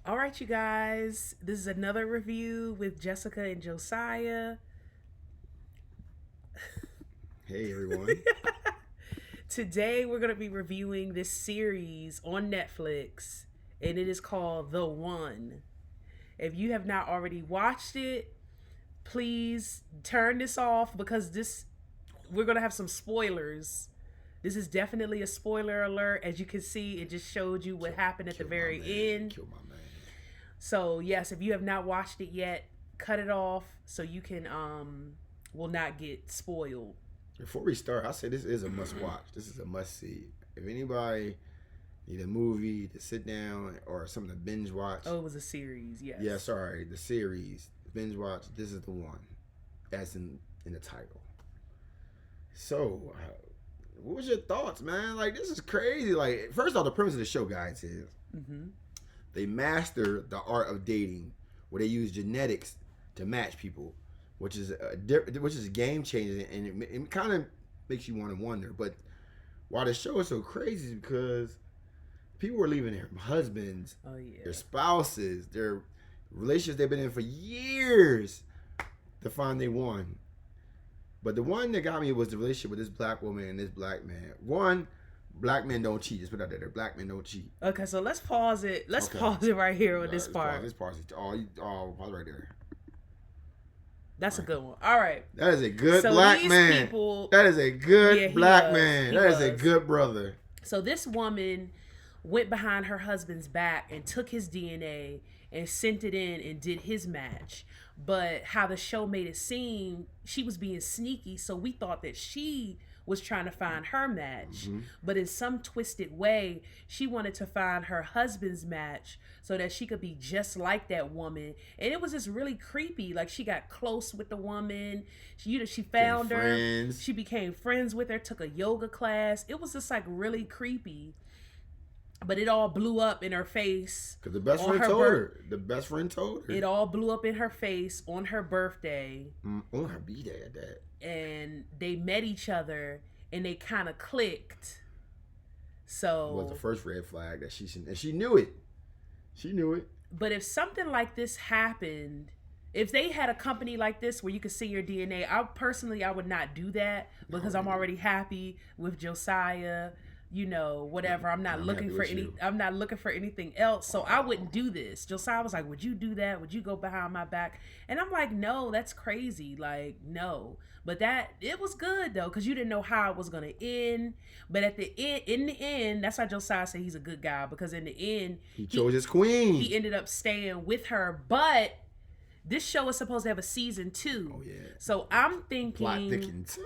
All right, you guys. This is another review with Jessica and Josiah. Hey everyone. Today, we're going to be reviewing this series on Netflix, and it is called The One. If you have not already watched it, please turn this off because we're going to have some spoilers. This is definitely a spoiler alert. As you can see, it just showed you what happened at the Kill my very man. end. Kill my man. So yes, if you have not watched it yet, cut it off so you can will not get spoiled. Before we start, I say this is a must watch. This is a must see. If anybody need a movie to sit down or something to binge watch. Oh, it was a series, yes. Yeah, sorry, the series binge watch. This is the one, as in the title. So, what was your thoughts, man? Like this is crazy. Like first off, the premise of the show, guys, is they master the art of dating, where they use genetics to match people, which is game changing, and it kind of makes you want to wonder. But why the show is so crazy is because people were leaving their husbands, Oh yeah. their spouses, their relationships they've been in for years to find they one. But the one that got me was the relationship with this black woman and this black man. One, black men don't cheat. Just put it out there. Black men don't cheat. Okay, so let's pause it. Let's Okay. pause it right here on this part. This part. Pause right there. That's a good one. All right. That is a good So black these man. people- That is a good Yeah, he black was. man. He That is a was. good brother. So this woman went behind her husband's back and took his DNA and sent it in and did his match. But how the show made it seem, she was being sneaky, so we thought that she was trying to find her match. But in some twisted way, she wanted to find her husband's match so that she could be just like that woman. And it was just really creepy. Like she got close with the woman. She found her. friends. She became friends with her, took a yoga class. It was just like really creepy. But it all blew up in her face. Because the best on friend her told bir- her. The best friend told her. It all blew up in her face on her birthday. On her B-day at that. And they met each other and they kind of clicked. So Was the first red flag that she knew it. She knew it. But if something like this happened, if they had a company like this where you could see your DNA, I would not do that because I'm already happy with Josiah. Whatever. I'm not I'm looking happy for with you. I'm not looking for anything else. So I wouldn't do this. Josiah was like, "Would you do that? Would you go behind my back?" And I'm like, "No, that's crazy. Like, no." But it was good though, because you didn't know how it was gonna end. But in the end, that's why Josiah said he's a good guy, because in the end, He chose his queen. he ended up staying with her. But this show is supposed to have a season 2. Oh, yeah. So I'm Plot thinking thickens.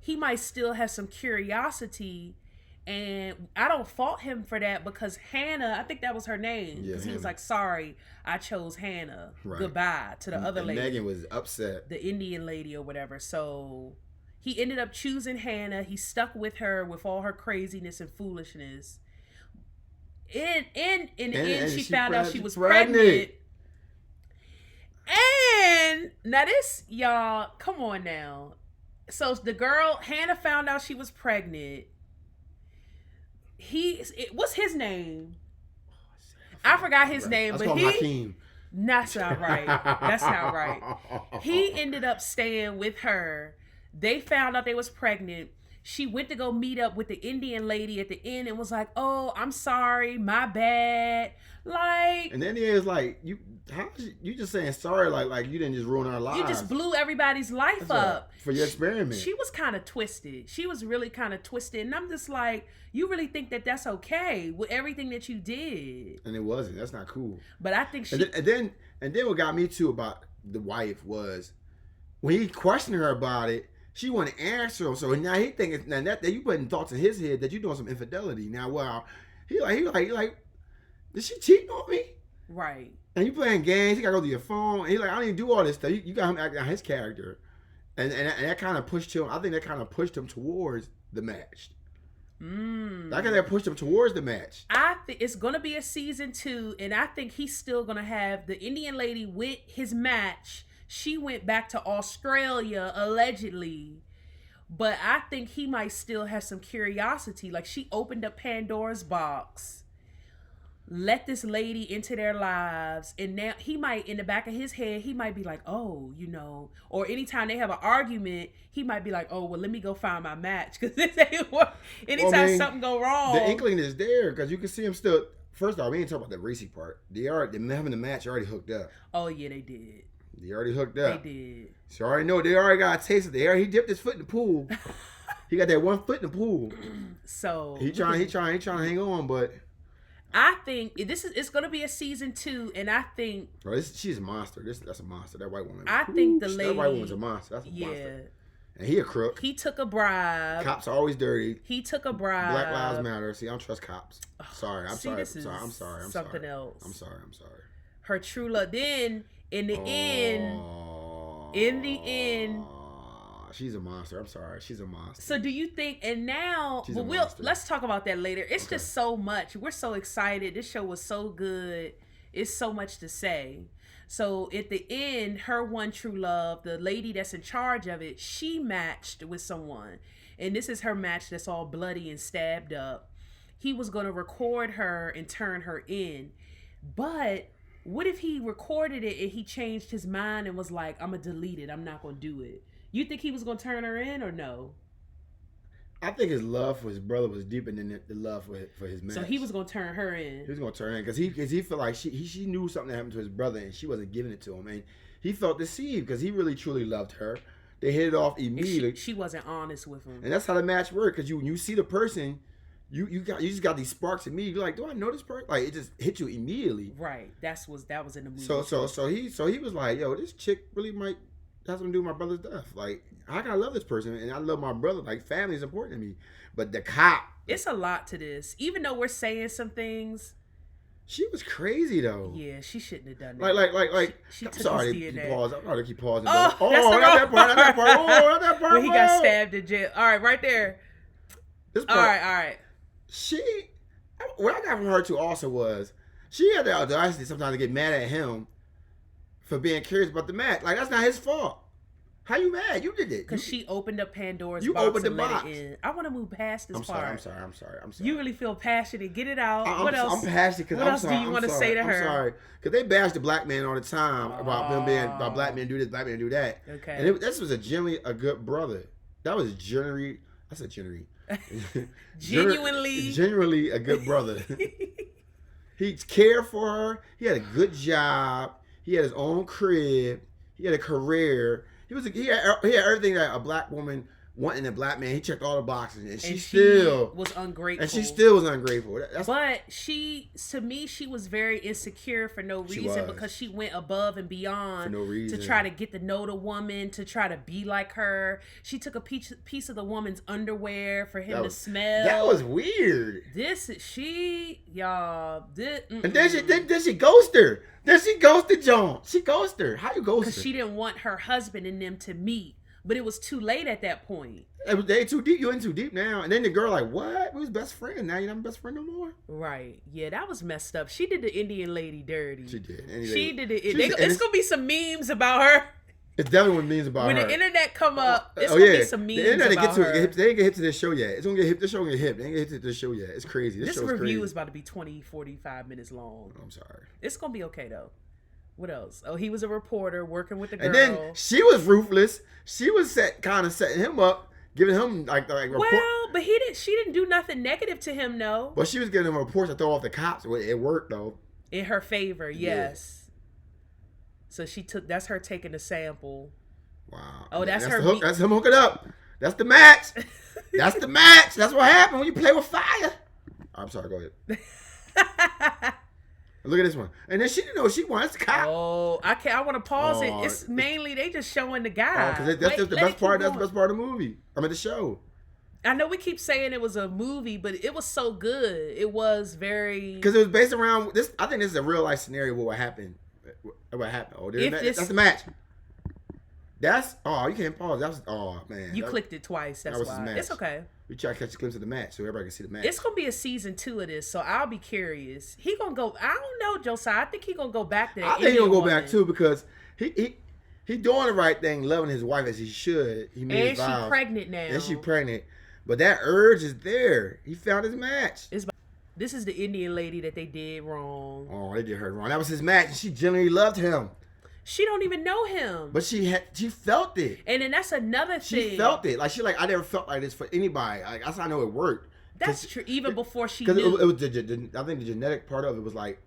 he might still have some curiosity. And I don't fault him for that, because Hannah, I think that was her name, because he was Hannah. like, "Sorry, I chose Hannah. Right. Goodbye," to the other And lady, Megan was upset. the Indian lady or whatever. So he ended up choosing Hannah. He stuck with her with all her craziness and foolishness. In the end, she found out she was pregnant. And now this, y'all, come on now. So the girl, Hannah, found out she was pregnant. What's his name? I forgot his name, Let's but call him Hakeem. that's not right. That's not right. He ended up staying with her. They found out they was pregnant. She went to go meet up with the Indian lady at the end and was like, "Oh, I'm sorry, my bad." Like, And then he is like, you just saying sorry like you didn't just ruin our lives. you just blew everybody's life That's right. up. For your experiment. She was kind of twisted. She was really kind of twisted. And I'm just like, you really think that that's okay with everything that you did? And it wasn't. That's not cool. But I think she... And then what got me too about the wife was when he questioned her about it, she wouldn't answer him. So now he thinking now that you putting thoughts in his head that you doing some infidelity. Now, well, he like, did she cheat on me? Right. And you playing games. He gotta go to your phone. And he like, I didn't do all this stuff. You got him acting out his character, and that kind of pushed him. I think that kind of pushed him towards the match. That kind of pushed him towards the match. I think it's gonna be a season 2, and I think he's still gonna have the Indian lady with his match. She went back to Australia allegedly, but I think he might still have some curiosity. Like, she opened up Pandora's box. let this lady into their lives, and now he might, in the back of his head, he might be like, oh, or anytime they have an argument, he might be like, oh, well, let me go find my match, because this ain't work. Anytime something go wrong, the inkling is there, because you can see him still. First off, we ain't talking about the racing part. Them having the match already hooked up. Oh yeah, they did. They already hooked up. They did. So I already know they already got a taste of it. He dipped his foot in the pool. He got that one foot in the pool. So he trying to hang on, but I think it's gonna be a season 2, and I think she's a monster. That's a monster. That white woman. I think the lady, that white woman's a monster. That's a monster. And he a crook. He took a bribe. Cops are always dirty. He took a bribe. Black Lives Matter. See, I don't trust cops. Sorry. I'm sorry. I'm sorry. Something else. I'm sorry. Her true love. Then in the end, she's a monster. I'm sorry. She's a monster. So do you think? And now, let's talk about that later. It's just so much. We're so excited. This show was so good. It's so much to say. So at the end, her one true love, the lady that's in charge of it, she matched with someone. And this is her match that's all bloody and stabbed up. He was going to record her and turn her in. But what if he recorded it and he changed his mind and was like, I'm going to delete it. I'm not going to do it. You think he was going to turn her in or no? I think his love for his brother was deeper than the love for his match. So he was gonna turn her in. He was gonna turn her in because he felt like she knew something happened to his brother and she wasn't giving it to him, and he felt deceived because he really truly loved her. They hit it off immediately. She wasn't honest with him, and that's how the match worked. Because you see the person, you just got these sparks in me. You're like, do I know this person? Like it just hit you immediately. Right. That was in the movie. So he was like, yo, this chick really might have something to do with my brother's death. Like, how can I love this person and I love my brother? Like, family is important to me. But the cop, it's a lot to this. Even though we're saying some things, she was crazy though. Yeah, she shouldn't have done that. Like. She I'm sorry to keep pausing. I'm sorry to keep pausing. Not that part. When he got stabbed in jail. All right, right there. This part, all right. What I got from her too also was she had the audacity sometimes to get mad at him for being curious about the match. Like, that's not his fault. How you mad? You did it. Because she opened up Pandora's box. You opened the box. box. Let it in. I want to move past this part. I'm sorry. You really feel passionate. Get it out. What else? I'm passionate because what else do you want to say to her? I'm sorry. Because they bash the black man all the time about black men do this, black men do that. Okay. And this was genuinely a good brother. That was genuinely a good brother. He cared for her. He had a good job. He had his own crib. He had a career. He had everything that a black woman wanted in a black man. He checked all the boxes, and she still was ungrateful. And she still was ungrateful. But to me, she was very insecure for no reason because she went above and beyond to try to get to know the woman, to try to be like her. She took a piece of the woman's underwear for him to smell. That was weird. And then she ghosted her. Then she ghosted Joan. She ghosted her. How you ghost her? Because she didn't want her husband and them to meet. But it was too late at that point. They too deep. You in too deep now. And then the girl like, what? We was best friends. Now you're not my best friend no more. Right. Yeah, that was messed up. She did the Indian lady dirty. She did. It's gonna be some memes about her. It's definitely memes about her. When the internet come up, it's gonna be some memes the internet about her. They ain't get hit to this show yet. It's gonna get hit. This show gonna get hit. They ain't get hit to this show yet. It's crazy. This review is about to be 20, 45 minutes long. I'm sorry. It's gonna be okay though. What else? Oh, he was a reporter working with the girl. And then she was ruthless. She was setting him up, giving him like report. Well, but she didn't do nothing negative to him, no. But she was giving him reports to throw off the cops. It worked though. In her favor, yes. Yeah. So that's her taking the sample. Wow. Oh, that's her. That's him hooking up. That's the match. That's the match. That's what happened when you play with fire. I'm sorry. Go ahead. Look at this one. And then she didn't know she wants the cop. Oh, I want to pause it. It's mainly they just showing the guy. Because that's the best part. That's the best part of the movie. I mean, the show. I know we keep saying it was a movie, but it was so good. It was very... Because it was based around this. I think this is a real life scenario of what happened. What happened? Oh, that's the match. You can't pause. Man. You clicked it twice. That's why. It's okay. We try to catch a glimpse of the match so everybody can see the match. It's going to be a season 2 of this, so I'll be curious. He going to go... I don't know, Josiah. I think he going to go back there. I think he going to go back, too, because he doing the right thing, loving his wife as he should. He made vows. And she's pregnant now. And she's pregnant. But that urge is there. He found his match. This is the Indian lady that they did wrong. Oh, they did her wrong. That was his match. She genuinely loved him. She don't even know him. But she felt it. And then that's another thing. She felt it. Like, I never felt like this for anybody. Like, that's how I know it worked. That's true. Even before she knew. Because it was I think the genetic part of it was like,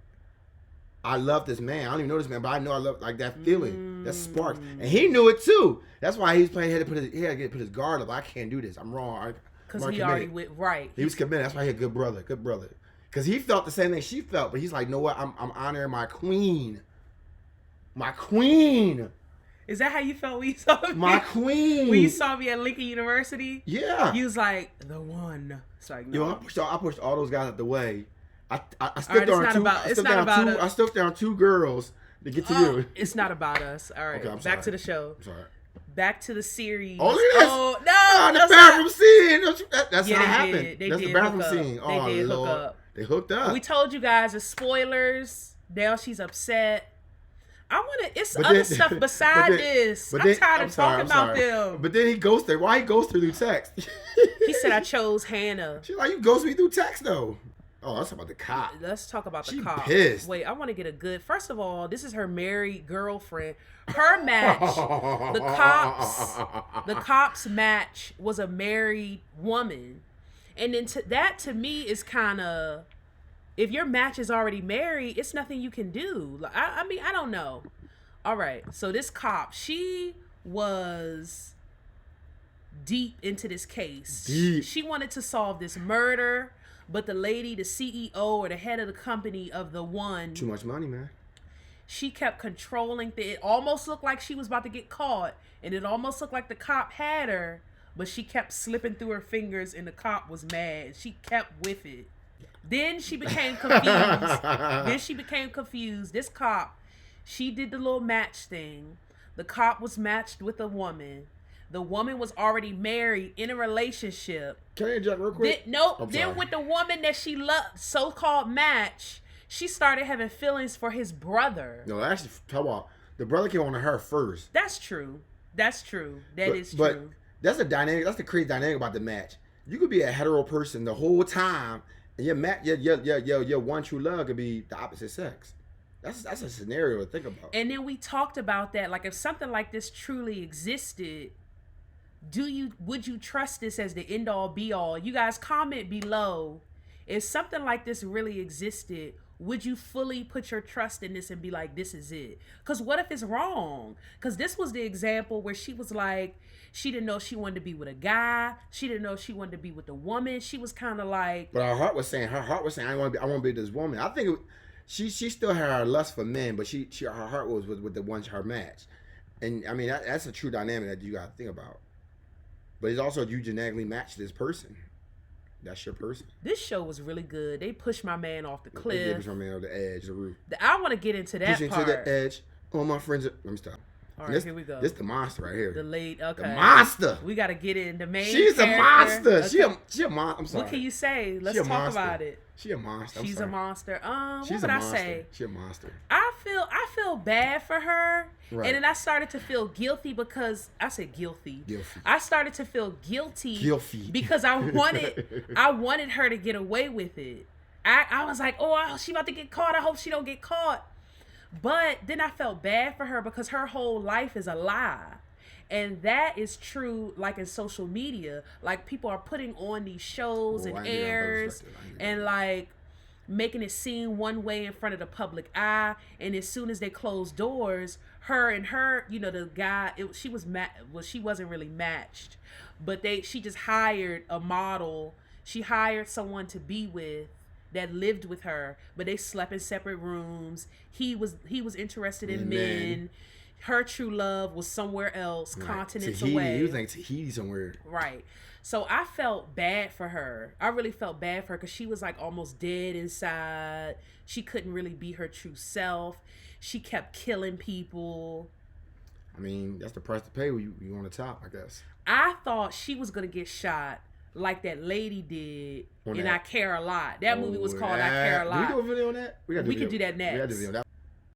I love this man. I don't even know this man, but I know I love like that feeling, that spark. And he knew it too. That's why he was playing. He had to put his guard up. I can't do this. I'm wrong. Because he already went right. He was committed. That's why he a good brother. Good brother. Because he felt the same thing she felt, but he's like, know what? I'm honoring my queen. My queen. Is that how you felt when you saw me? My queen. When you saw me at Lincoln University? Yeah. You was like, the one. It's like, no. Yo, I pushed all those guys out the way. I stood down two girls to get to you. It's not about us. All right. Okay, back to the show. I'm sorry. Back to the series. Oh, look at this. Oh, no. The bathroom scene. That's yeah, how it happened. That's the bathroom scene. Oh, they did Lord. hook up. They hooked up. We told you guys the spoilers. Now she's upset. It's other stuff beside this. I'm tired of talking about them. But then he ghosted. Why he ghosted through text? He said, I chose Hannah. She's like, you ghosted me through text, though. Oh, let's talk about the cop. Let's talk about the She cop. Pissed. Wait, I want to get a good. First of all, this is her married girlfriend. Her match, the cops match was a married woman, and then that to me is kind of, if your match is already married, it's nothing you can do. I mean, I don't know. All right, so this cop, she was deep into this case. Deep. She wanted to solve this murder. But the lady, the CEO or the head of the company of the one... Too much money, man. She kept controlling it almost looked like she was about to get caught. And it almost looked like the cop had her. But she kept slipping through her fingers and the cop was mad. She kept with it. Then she became confused. This cop, she did the little match thing. The cop was matched with a woman. The woman was already married in a relationship. Can I interject real quick? Then with the woman that she loved, so-called match, she started having feelings for his brother. No, actually, talk about the brother came on to her first. That's true. That is true. But that's the dynamic. That's the crazy dynamic about the match. You could be a hetero person the whole time, and your one true love could be the opposite sex. That's a scenario to think about. And then we talked about that. Like, if something like this truly existed, would you trust this as the end all be all? You guys comment below. If something like this really existed, would you fully put your trust in this and be like, this is it? Because what if it's wrong? Because this was the example where she was like, she didn't know she wanted to be with a guy. She didn't know she wanted to be with a woman. She was kind of like... But her heart was saying, I want to be with this woman. I think she still had her lust for men, but her heart was with the one, her match. And I mean, that's a true dynamic that you got to think about. But it's also, you genetically match this person. That's your person. This show was really good. They pushed my man off the cliff. They pushed my man off the edge, the roof. I want to get into that Pushing part. to the edge. All my friends let me stop. All right, here we go. This the monster right here. Okay. The monster. We got to get in the main She's character. a monster. Okay. She a monster. I'm sorry. What can you say? Let's talk about it. She a monster. She's a monster. What She's would a I monster. say? She a monster. I feel bad for her. Right. And then I started to feel guilty because I said guilty. I started to feel guilty because I wanted her to get away with it. I was like, oh, she about to get caught. I hope she don't get caught. But then I felt bad for her because her whole life is a lie. And that is true, like in social media. Like, people are putting on these shows and airs and like making it seem one way in front of the public eye. And as soon as they close doors, her, the guy, she wasn't really matched, but she just hired a model. She hired someone to be with that lived with her, but they slept in separate rooms. He was interested in men. Her true love was somewhere else, right. Continents away. He was like Tahiti somewhere. Right. So I felt bad for her. I really felt bad for her because she was like almost dead inside. She couldn't really be her true self. She kept killing people. I mean, that's the price to pay when you on the top, I guess. I thought she was going to get shot like that lady did in I Care a Lot. That movie was called I Care a Lot. Can we do a video on that? We can do that next. We got to do a video on that.